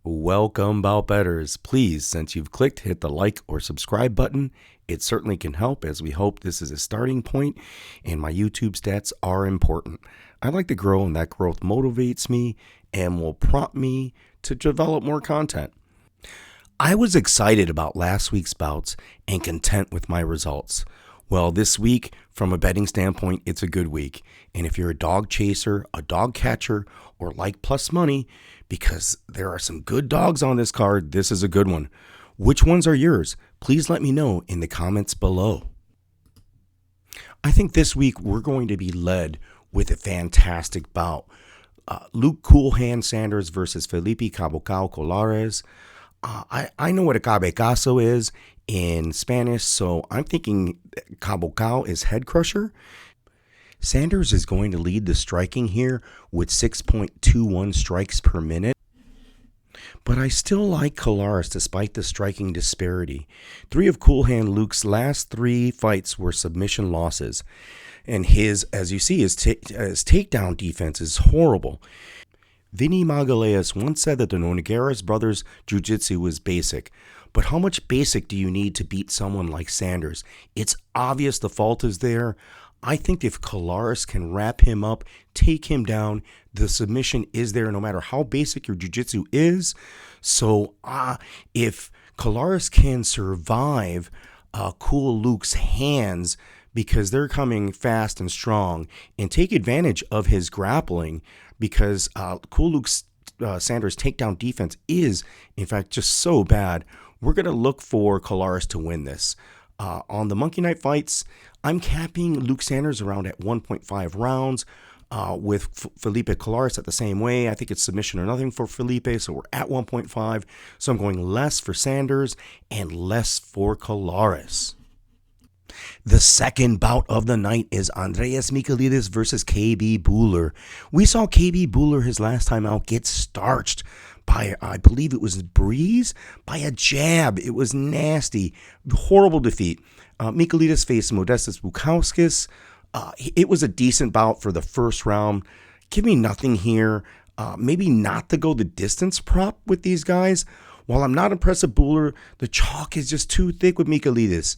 Welcome, Bout Betters. Please, since you've clicked, hit the like or subscribe button. It certainly can help, as we hope this is a starting point, and my YouTube stats are important. I like to grow, and that growth motivates me and will prompt me to develop more content. I was excited about last week's bouts and content with my results. Well, this week, from a betting standpoint, it's a good week. And if you're a dog chaser, a dog catcher, or like plus money, because there are some good dogs on this card, this is a good one. Which ones are yours? Please let me know in the comments below. I think this week we're going to be led with a fantastic bout. Luke Cool Hand Sanders versus Felipe Caceres. I know what a cabecazo is in Spanish, so I'm thinking cabocao is head crusher. Sanders is going to lead the striking here with 6.21 strikes per minute. But I still like Caceres despite the striking disparity. 3 of Cool Hand Luke's last 3 fights were submission losses. And his, as you see, his takedown defense is horrible. Vinny Magalhaes once said that the Nogueira brothers' jiu-jitsu was basic. But how much basic do you need to beat someone like Sanders? It's obvious the fault is there. I think if Caceres can wrap him up, take him down, the submission is there no matter how basic your jiu-jitsu is. So if Caceres can survive Cool Luke's hands because they're coming fast and strong and take advantage of his grappling because Cool Luke's Sanders' takedown defense is, in fact, just so bad, we're going to look for Caceres to win this. On the Monkey Night fights, I'm capping Luke Sanders around at 1.5 rounds with Felipe Caceres at the same way. I think it's submission or nothing for Felipe, so we're at 1.5. So I'm going less for Sanders and less for Caceres. The second bout of the night is Andreas Mikulas versus KB Buller. We saw KB Buller his last time out get starched by, I believe it was Breeze, by a jab. It was nasty. Horrible defeat. Mikulas faced Modestas Bukauskas. It was a decent bout for the first round. Give me nothing here. Maybe not to go the distance prop with these guys. While I'm not impressed with Buller, the chalk is just too thick with Mikulas.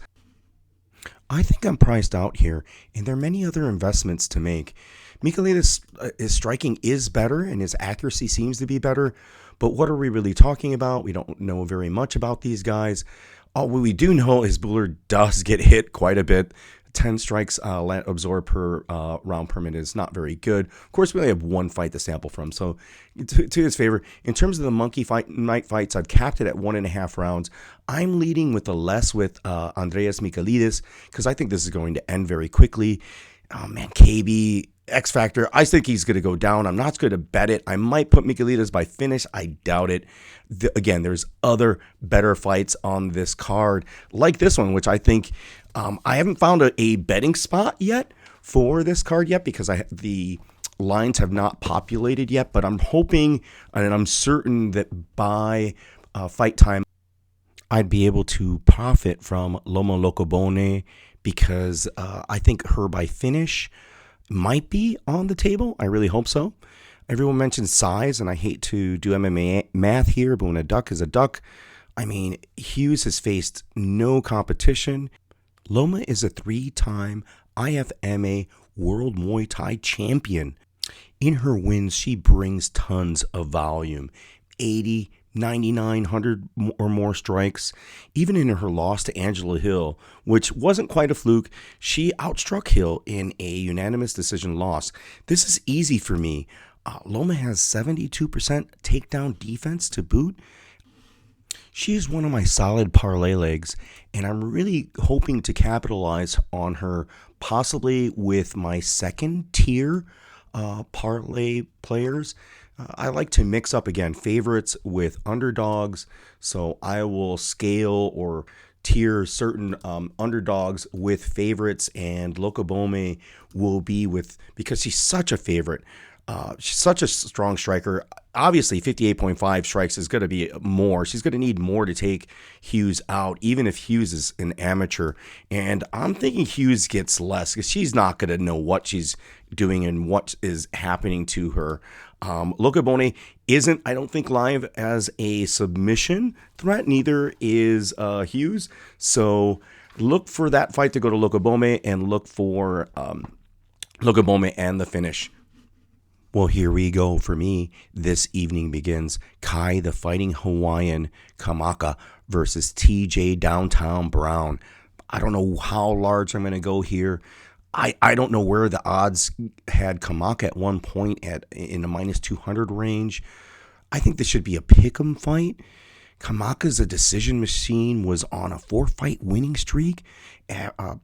I think I'm priced out here, and there are many other investments to make. Mikulas' his striking is better, and his accuracy seems to be better, but what are we really talking about? We don't know very much about these guys. All we do know is Buller does get hit quite a bit. 10 strikes absorbed per round per minute is not very good. Of course, we only have one fight to sample from, so to his favor. In terms of the Monkey Night fights, I've capped it at 1.5 rounds. I'm leading with the less with Andreas Mikulas because I think this is going to end very quickly. Oh, man, KB, X Factor, I think he's going to go down. I'm not going to bet it. I might put Mikulas by finish. I doubt it. Again, there's other better fights on this card, like this one, which I think I haven't found a betting spot yet for this card yet because the lines have not populated yet, but I'm hoping and I'm certain that by fight time, I'd be able to profit from Loma Loco Bonin because I think her by finish might be on the table. I really hope so. Everyone mentions size, and I hate to do MMA math here, but when a duck is a duck, I mean, Hughes has faced no competition. Loma is a 3-time IFMA World Muay Thai champion. In her wins, she brings tons of volume, 80, 99, 100 or more strikes. Even in her loss to Angela Hill, which wasn't quite a fluke, she outstruck Hill in a unanimous decision loss. This is easy for me. Loma has 72% takedown defense to boot. She is one of my solid parlay legs, and I'm really hoping to capitalize on her possibly with my second tier parlay players. I like to mix up, again, favorites with underdogs, so I will scale or tier certain underdogs with favorites, and Loco Bonin will be with, because she's such a favorite. She's such a strong striker. Obviously, 58.5 strikes is going to be more. She's going to need more to take Hughes out, even if Hughes is an amateur. And I'm thinking Hughes gets less because she's not going to know what she's doing and what is happening to her. Loco Bonin isn't, I don't think, live as a submission threat. Neither is Hughes. So look for that fight to go to Loco and look for Loco and the finish. Well, here we go. For me, this evening begins Kai the Fighting Hawaiian Kamaka versus TJ Downtown Brown. I don't know how large I'm going to go here. I don't know where the odds had Kamaka at one point in the minus 200 range. I think this should be a pick'em fight. Kamaka's a decision machine, was on a 4-fight winning streak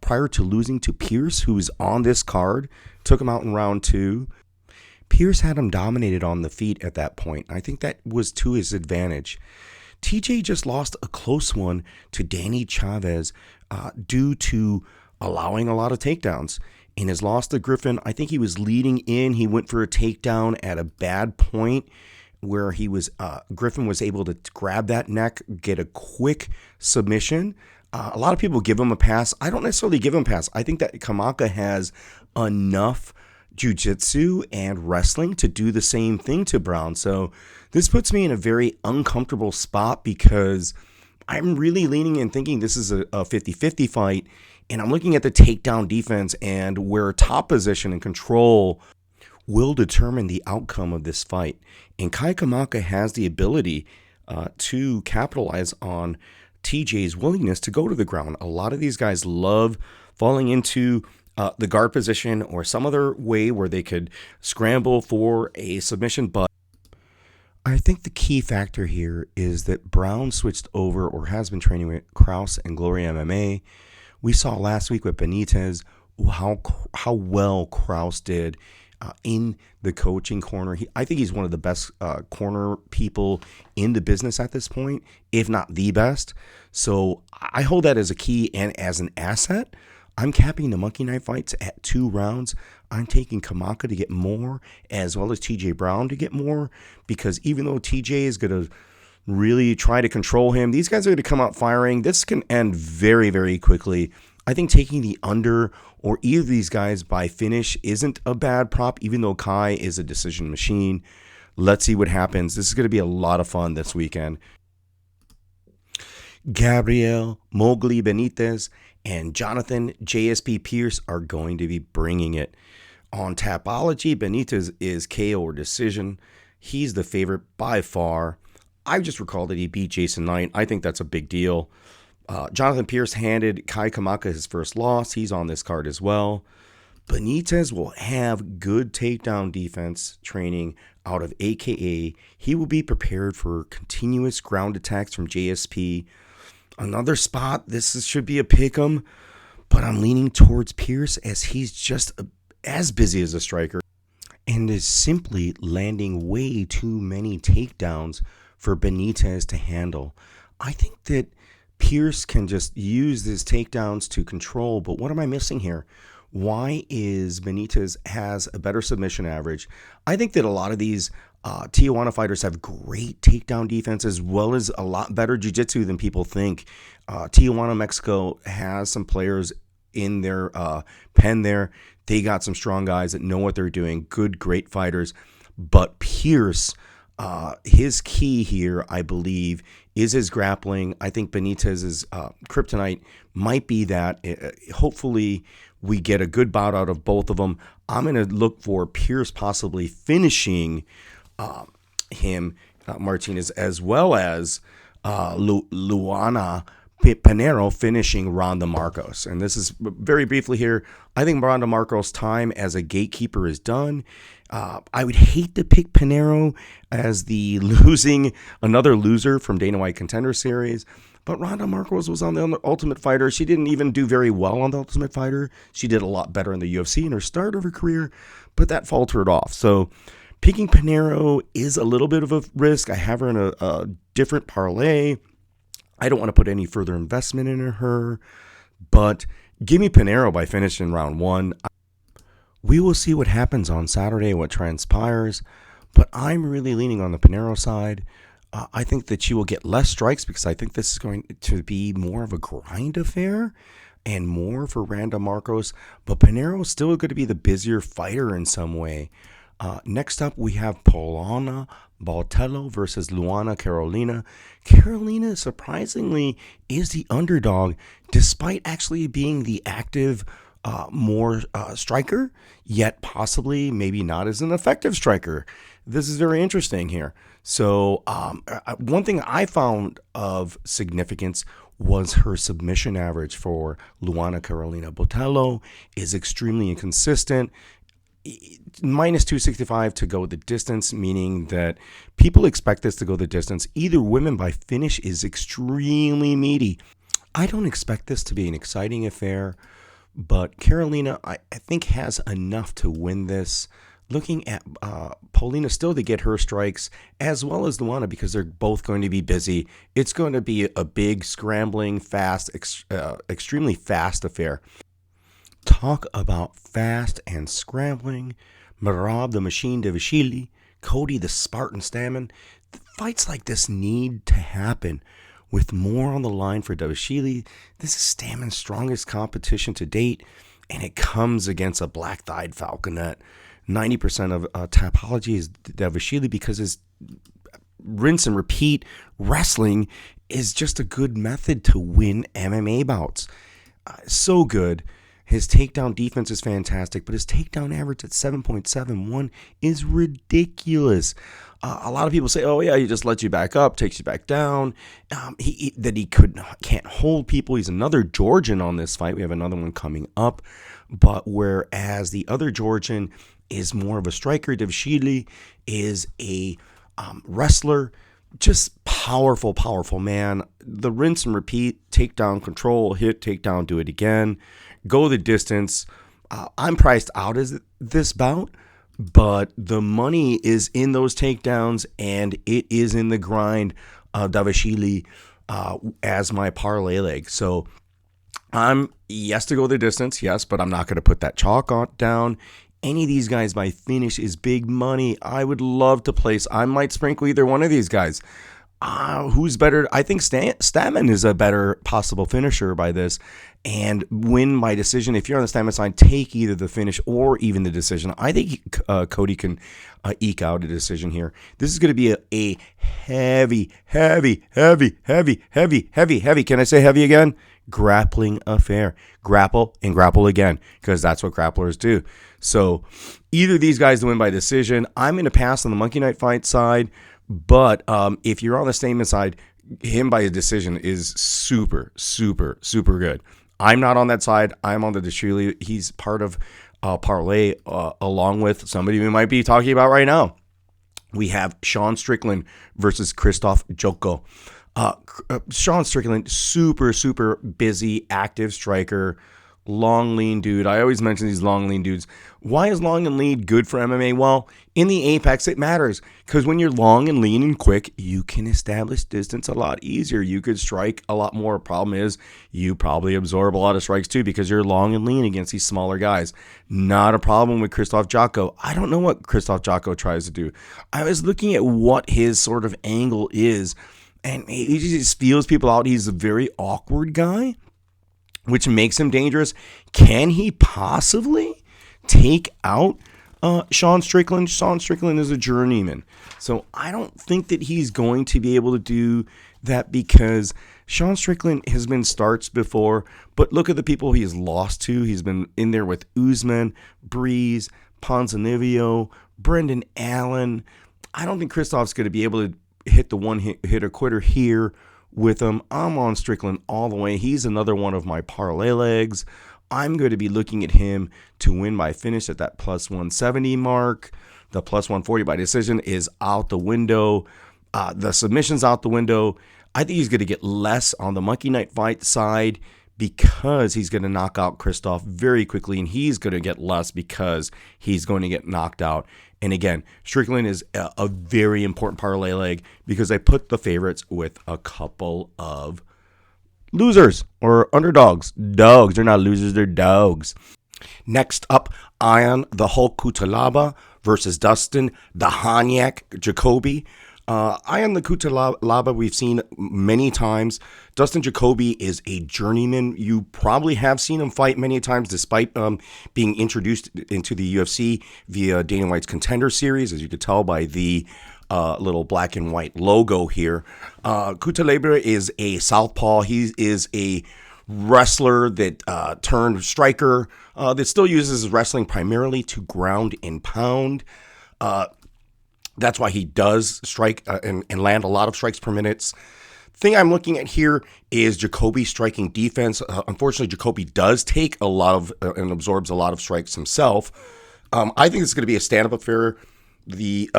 prior to losing to Pierce, who's on this card. Took him out in round 2. Pierce had him dominated on the feet at that point. I think that was to his advantage. TJ just lost a close one to Danny Chavez due to allowing a lot of takedowns. In his loss to Griffin, I think he was leading in. He went for a takedown at a bad point where Griffin was able to grab that neck, get a quick submission. A lot of people give him a pass. I don't necessarily give him a pass. I think that Kamaka has enough jiu-jitsu and wrestling to do the same thing to Brown. So this puts me in a very uncomfortable spot because I'm really leaning and thinking this is a 50-50 fight, and I'm looking at the takedown defense and where top position and control will determine the outcome of this fight. And Kai Kamaka has the ability to capitalize on TJ's willingness to go to the ground. A lot of these guys love falling into the guard position or some other way where they could scramble for a submission. But I think the key factor here is that Brown switched over or has been training with Krause and Glory MMA. We saw last week with Benitez how well Krause did in the coaching corner. I think he's one of the best corner people in the business at this point, if not the best. So I hold that as a key and as an asset. I'm capping the Monkey Knife fights at 2 rounds. I'm taking Kamaka to get more as well as TJ Brown to get more, because even though TJ is going to really try to control him, these guys are going to come out firing. This can end very, very quickly. I think taking the under or either of these guys by finish isn't a bad prop, even though Kai is a decision machine. Let's see what happens. This is going to be a lot of fun this weekend. Gabriel, Mowgli Benitez, and Jonathan JSP Pierce are going to be bringing it. On Tapology, Benitez is KO or decision. He's the favorite by far. I just recalled that he beat Jason Knight. I think that's a big deal. Jonathan Pierce handed Kai Kamaka his first loss. He's on this card as well. Benitez will have good takedown defense training out of AKA. He will be prepared for continuous ground attacks from JSP. Another spot, this should be a pick'em, but I'm leaning towards Pierce as he's just as busy as a striker and is simply landing way too many takedowns for Benitez to handle. I think that Pierce can just use his takedowns to control, but what am I missing here? Why is Benitez has a better submission average? I think that a lot of these Tijuana fighters have great takedown defense as well as a lot better jiu-jitsu than people think. Tijuana, Mexico has some players in their pen there. They got some strong guys that know what they're doing. Good, great fighters. But Pierce, his key here, I believe, is his grappling. I think Benitez's kryptonite might be that. Hopefully, we get a good bout out of both of them. I'm going to look for Pierce possibly finishing him, Martinez, as well as Luana Panero finishing Ronda Marcos. And this is very briefly here. I think Ronda Marcos' time as a gatekeeper is done. I would hate to pick Panero as another loser from Dana White Contender Series. But Ronda Marcos was on the Ultimate Fighter. She didn't even do very well on the Ultimate Fighter. She did a lot better in the UFC in her start of her career, but that faltered off. So picking Panero is a little bit of a risk. I have her in a different parlay. I don't want to put any further investment in her, but give me Panero by finishing round 1. We will see what happens on Saturday, what transpires, but I'm really leaning on the Panero side. I think that she will get less strikes because I think this is going to be more of a grind affair and more for Ronda Marcos. But Panero is still going to be the busier fighter in some way. Next up, we have Polana Botello versus Luana Carolina. Carolina, surprisingly, is the underdog, despite actually being the active, more striker, yet possibly maybe not as an effective striker. This is very interesting here. So one thing I found of significance was her submission average for Luana Carolina. Botello is extremely inconsistent. Minus 265 to go the distance, meaning that people expect this to go the distance. Either women by finish is extremely meaty. I don't expect this to be an exciting affair, but Carolina, I think, has enough to win this. Looking at Paulina still to get her strikes, as well as Luana, because they're both going to be busy. It's going to be a big, scrambling, fast, extremely fast affair. Talk about fast and scrambling. Marab, the machine de Shealy, Cody, the Spartan Stammen. Fights like this need to happen. With more on the line for Davashili, this is Stammen's strongest competition to date, and it comes against a black-thighed falconet. 90% of Tapology is Davashili because his rinse and repeat wrestling is just a good method to win MMA bouts. So good. His takedown defense is fantastic, but his takedown average at 7.71 is ridiculous. A lot of people say, "Oh yeah, he just lets you back up, takes you back down." He can't hold people. He's another Georgian on this fight. We have another one coming up, but whereas the other Georgian is more of a striker, Davashili is a wrestler. Just powerful man. The rinse and repeat, takedown, control, hit, takedown, do it again, go the distance. I'm priced out as this bout, but the money is in those takedowns, and it is in the grind of Davashili as my parlay leg. So I'm yes to go the distance, yes, but I'm not going to put that chalk down. Any of these guys by finish is big money. I would love to place. I might sprinkle either one of these guys. Who's better? I think Stammen is a better possible finisher by this and win by decision. If you're on the Stammen side, take either the finish or even the decision. I think Cody can eke out a decision here. This is going to be a heavy. Can I say heavy again? Grappling affair. Grapple and grapple again, because that's what grapplers do. So either of these guys to win by decision. I'm going to pass on the Monkey Knight fight side, but if you're on the Stamen side, him by a decision is super good. I'm not on that side. I'm on the Shealy. He's part of parlay along with somebody we might be talking about right now. We have Sean Strickland versus Christoph Joko. Sean Strickland, super busy, active striker, long, lean dude. I always mention these long, lean dudes. Why is long and lean good for MMA? Well, in the Apex, it matters because when you're long and lean and quick, you can establish distance a lot easier. You could strike a lot more. Problem is, you probably absorb a lot of strikes too because you're long and lean against these smaller guys. Not a problem with Christoph Joko. I don't know what Christoph Joko tries to do. I was looking at what his sort of angle is, and he just feels people out. He's a very awkward guy, which makes him dangerous. Can he possibly take out Sean Strickland? Sean Strickland is a journeyman. So I don't think that he's going to be able to do that because Sean Strickland has been starched before. But look at the people he has lost to. He's been in there with Usman, Breeze, Ponzinibbio, Brendan Allen. I don't think Christoph's going to be able to hit the one hit or quitter here with him. I'm on Strickland all the way. He's another one of my parlay legs. I'm going to be looking at him to win by finish at that plus 170 mark. The plus 140 by decision is out the window. The submission's out the window. I think he's going to get less on the Monkey Knight fight side because he's going to knock out Christoph very quickly, and he's going to get less because he's going to get knocked out. And again, Strickland is a very important parlay leg because I put the favorites with a couple of losers or underdogs. Dogs. They're not losers, they're dogs. Next up, Ion the Hulk Kutalaba versus Dustin the Hanyak Jacoby. Ion the Kutalaba we've seen many times. Dustin Jacoby is a journeyman. You probably have seen him fight many times despite being introduced into the UFC via Dana White's Contender Series, as you could tell by the little black and white logo here. Cutelaba is a southpaw. He is a wrestler that turned striker that still uses his wrestling primarily to ground and pound. That's why he does strike and land a lot of strikes per minute. Thing I'm looking at here is Jacoby striking defense. Unfortunately, Jacoby does take a lot of and absorbs a lot of strikes himself. I think it's going to be a stand-up affair. The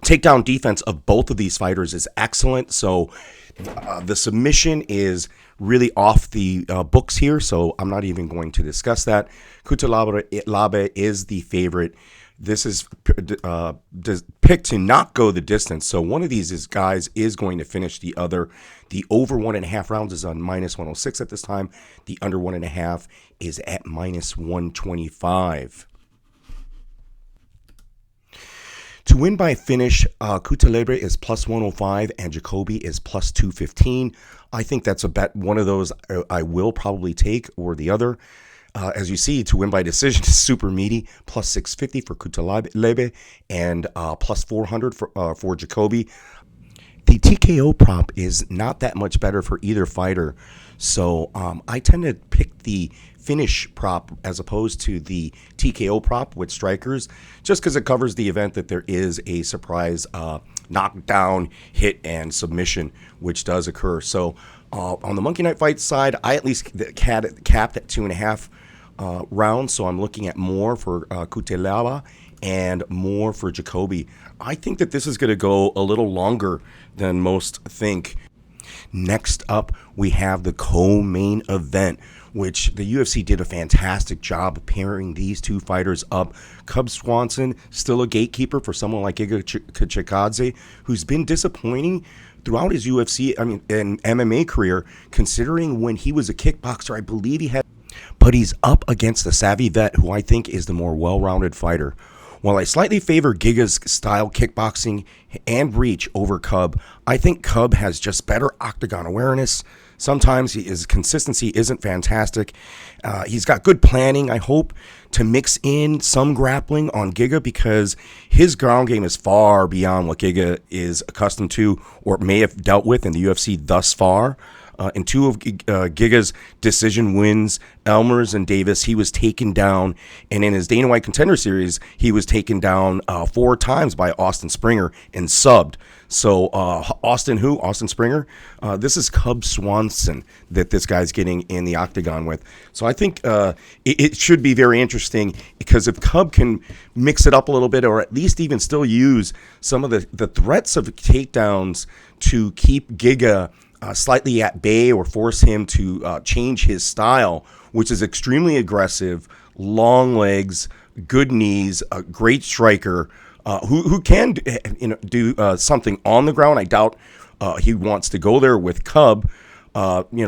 takedown defense of both of these fighters is excellent. So the submission is really off the books here. So I'm not even going to discuss that. Cutelaba is the favorite. This is picked to not go the distance. So one of these guys is going to finish the other. The over 1.5 rounds is on minus 106 at this time. The under 1.5 is at minus 125. To win by finish, Cutelaba is plus 105 and Jacoby is plus 215. I think that's a bet. One of those I will probably take, or the other. As you see, to win by decision is super meaty, plus 650 for Cutelaba and plus 400 for Jacoby. The TKO prop is not that much better for either fighter, so I tend to pick the finish prop as opposed to the TKO prop with strikers, just because it covers the event that there is a surprise knockdown, hit, and submission, which does occur. So on the Monkey Night Fight side, I at least capped at 2.5 rounds, so I'm looking at more for Cutelaba and more for Jacoby. I think that this is going to go a little longer than most think. Next up, we have the co-main event, which the UFC did a fantastic job of pairing these two fighters up. Cub Swanson, still a gatekeeper for someone like Giga Chikadze, who's been disappointing throughout his UFC, and MMA career, considering when he was a kickboxer, I believe he had. But he's up against the savvy vet, who I think is the more well-rounded fighter. While I slightly favor Giga's style kickboxing and reach over Cub, I think Cub has just better octagon awareness. Sometimes his consistency isn't fantastic. He's got good planning, I hope, to mix in some grappling on Giga, because his ground game is far beyond what Giga is accustomed to or may have dealt with in the UFC thus far. In two of Giga's decision wins, Elmers and Davis, he was taken down. And in his Dana White Contender Series, he was taken down 4 times by Austin Springer and subbed. So Austin Springer, this is Cub Swanson that this guy's getting in the octagon with. So I think it should be very interesting, because if Cub can mix it up a little bit, or at least even still use some of the threats of takedowns to keep Giga slightly at bay, or force him to change his style, which is extremely aggressive, long legs, good knees, a great striker, who can do something on the ground. I doubt he wants to go there with Cub.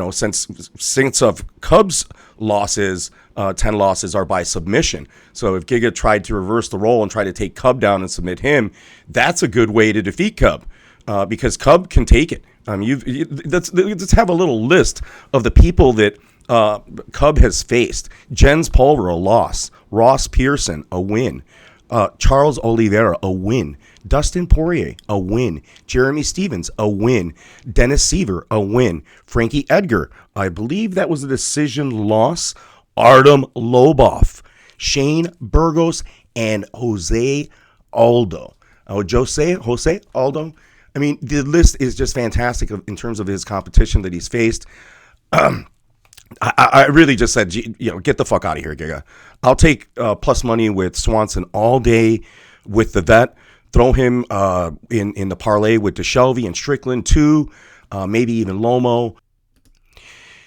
Since of Cub's losses, 10 losses are by submission. So if Giga tried to reverse the role and try to take Cub down and submit him, that's a good way to defeat Cub, because Cub can take it. Let's have a little list of the people that Cub has faced. Jens Pulver, a loss. Ross Pearson, a win. Charles Oliveira, a win. Dustin Poirier, a win. Jeremy Stevens, a win. Dennis Seaver, a win. Frankie Edgar, I believe that was a decision loss. Artem Lobov, Shane Burgos, and Jose Aldo. Jose Aldo. I mean, the list is just fantastic in terms of his competition that he's faced. I really just said, get the fuck out of here, Giga. I'll take plus money with Swanson all day with the vet. Throw him in the parlay with DeShelby and Strickland too, maybe even Loma.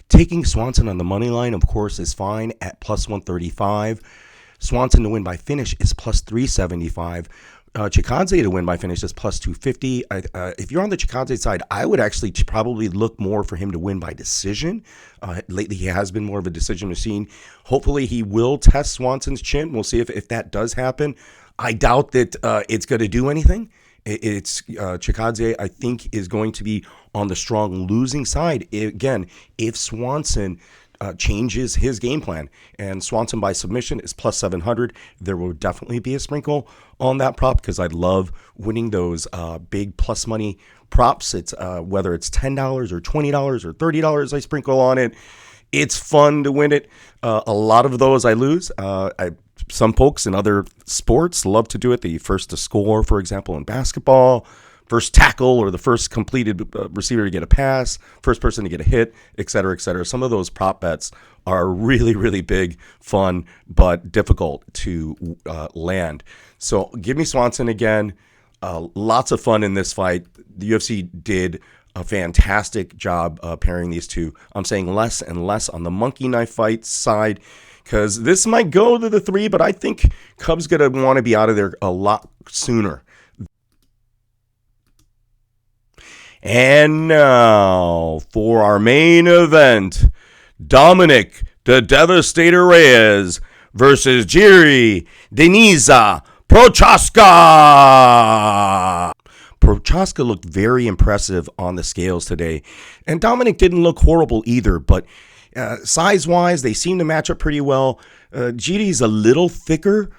Taking Swanson on the money line, of course, is fine at plus 135. Swanson to win by finish is plus 375. Chikadze to win by finish is plus 250. If you're on the Chikadze side, I would actually probably look more for him to win by decision. Lately, he has been more of a decision machine. Hopefully, he will test Swanson's chin. We'll see if that does happen. I doubt that it's going to do anything. It's Chikadze, I think, is going to be on the strong losing side. Again, if Swanson changes his game plan. And Swanson by submission is plus 700. There will definitely be a sprinkle on that prop because I love winning those big plus money props. It's whether it's $10 or $20 or $30 I sprinkle on it. It's fun to win it. A lot of those I lose. Some folks in other sports love to do it. The first to score, for example, in basketball, first tackle or the first completed receiver to get a pass, first person to get a hit, et cetera, et cetera. Some of those prop bets are really, really big, fun, but difficult to land. So give me Swanson again. Lots of fun in this fight. The UFC did a fantastic job pairing these two. I'm saying less and less on the monkey knife fight side because this might go to the 3, but I think Cub's going to want to be out of there a lot sooner. And now for our main event, Dominic the Devastator Reyes versus Jiri Deniza Prochazka. Prochazka looked very impressive on the scales today, and Dominic didn't look horrible either, but size-wise, they seem to match up pretty well. Jiri's a little thicker.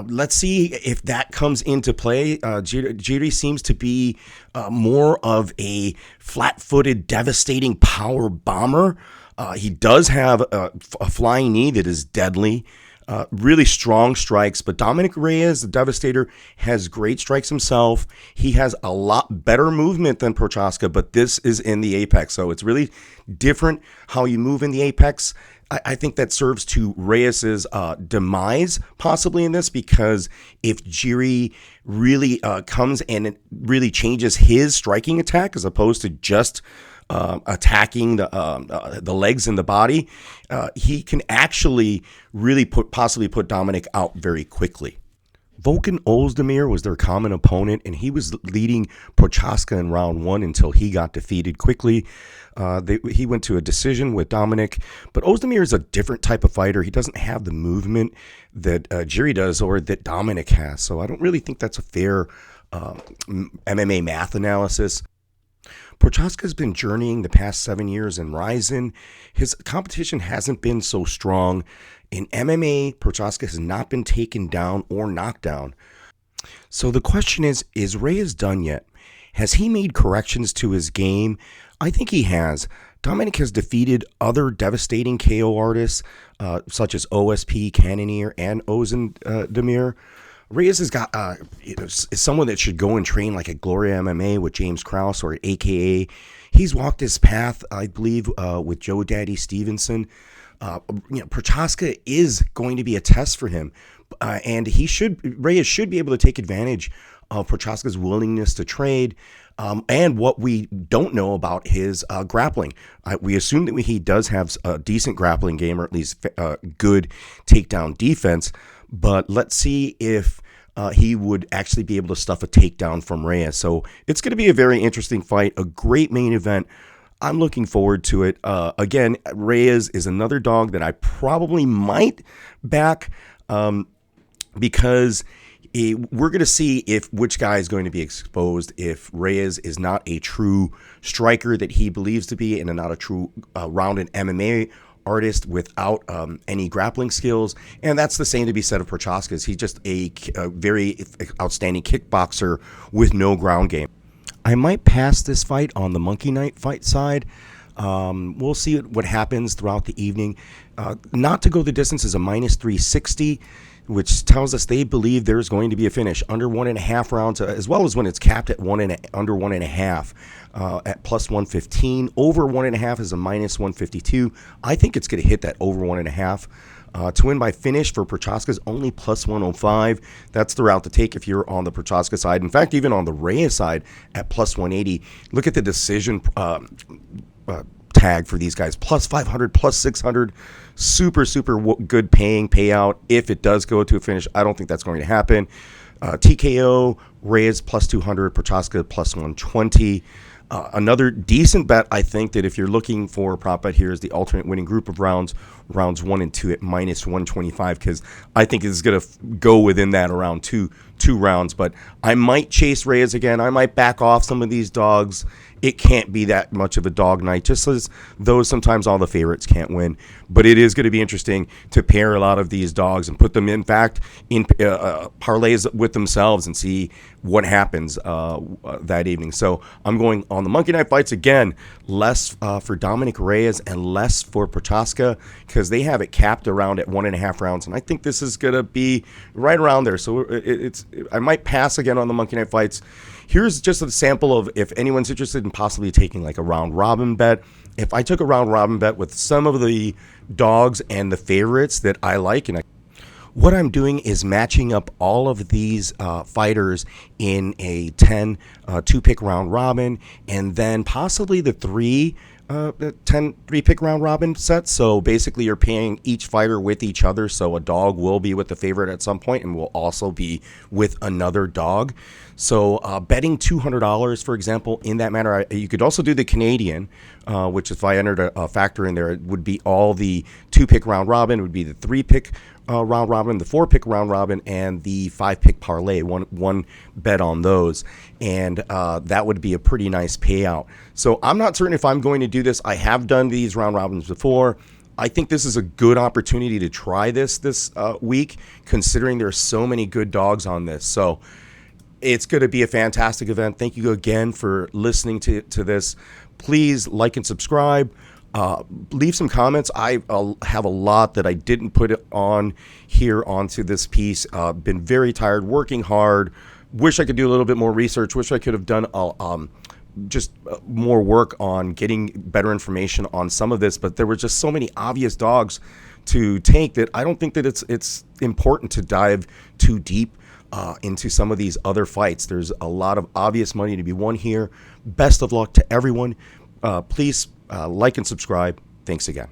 Let's see if that comes into play. Jiri seems to be more of a flat-footed, devastating power bomber. He does have a flying knee that is deadly. Really strong strikes, but Dominic Reyes, the Devastator, has great strikes himself. He has a lot better movement than Prochazka, but this is in the apex, so it's really different how you move in the apex. I think that serves to Reyes's demise possibly in this, because if Jiri really comes and it really changes his striking attack as opposed to just attacking the legs and the body, he can actually really possibly put Dominic out very quickly. Volkan Ozdemir was their common opponent, and he was leading Prochazka in round 1 until he got defeated quickly. He went to a decision with Dominic, but Ozdemir is a different type of fighter. He doesn't have the movement that Jiri does or that Dominic has, so I don't really think that's a fair MMA math analysis. Prochazka's been journeying the past 7 years and rising. His competition hasn't been so strong. In MMA, Prochazka has not been taken down or knocked down. So the question is Reyes done yet? Has he made corrections to his game? I think he has. Dominic has defeated other devastating KO artists, such as OSP, Cannonier, and Ozdemir. Reyes has got is someone that should go and train like at Gloria MMA with James Krause or at AKA. He's walked his path, I believe, with Joe Daddy Stevenson. Prochazka is going to be a test for him, and Reyes should be able to take advantage of Prochazka's willingness to trade, and what we don't know about his grappling. We assume that he does have a decent grappling game, or at least good takedown defense, but let's see if he would actually be able to stuff a takedown from Reyes. So it's going to be a very interesting fight, a great main event. I'm looking forward to it. Again, Reyes is another dog that I probably might back because we're going to see which guy is going to be exposed if Reyes is not a true striker that he believes to be and not a true rounded MMA artist without any grappling skills. And that's the same to be said of Prochazka. He's just a very outstanding kickboxer with no ground game. I might pass this fight on the Monkey Knight fight side. We'll see what happens throughout the evening. Not to go the distance is a minus 360, which tells us they believe there's going to be a finish under 1.5 rounds, as well as when it's capped at under 1.5 at plus 115. Over 1.5 is a minus 152. I think it's going to hit that over 1.5. To win by finish for Prochazka is only plus 105. That's the route to take if you're on the Prochazka side. In fact, even on the Reyes side at plus 180, look at the decision tag for these guys. Plus 500, plus 600. Super, super good payout if it does go to a finish. I don't think that's going to happen. TKO, Reyes plus 200, Prochazka plus 120. Another decent bet, I think, that if you're looking for a prop bet here is the alternate winning group of rounds 1 and 2 at minus 125, because I think it's going to go within that around 2 2 rounds. But I might chase Reyes again. I might back off some of these dogs. It can't be that much of a dog night, just as though sometimes all the favorites can't win. But it is going to be interesting to pair a lot of these dogs and put them, in fact, in parlays with themselves and see what happens that evening. So I'm going on the Monkey Night Fights again, less for Dominic Reyes and less for Prochaska, because they have it capped around at 1.5 rounds. And I think this is going to be right around there. So I might pass again on the Monkey Night Fights. Here's just a sample of if anyone's interested in possibly taking like a round robin bet. If I took a round robin bet with some of the dogs and the favorites that I like, and what I'm doing is matching up all of these fighters in a 10 2-pick round robin, and then possibly the 10 3-pick round robin sets. So basically you're paying each fighter with each other. So a dog will be with the favorite at some point and will also be with another dog. So betting $200, for example, in that manner. You could also do the Canadian, which if I entered a factor in there, it would be all the 2-pick round robin. It would be the 3-pick round robin, the 4-pick round robin, and the 5-pick parlay. One bet on those, and that would be a pretty nice payout. So I'm not certain if I'm going to do this. I have done these round robins before. I think this is a good opportunity to try this week, considering there's so many good dogs on this. So it's going to be a fantastic event. Thank you again for listening to this. Please like and subscribe. Leave some comments. I have a lot that I didn't put on here onto this piece. Been very tired, working hard. Wish I could do a little bit more research. Wish I could have done just more work on getting better information on some of this. But there were just so many obvious dogs to take that I don't think that it's important to dive too deep into some of these other fights. There's a lot of obvious money to be won here. Best of luck to everyone. Please like and subscribe. Thanks again.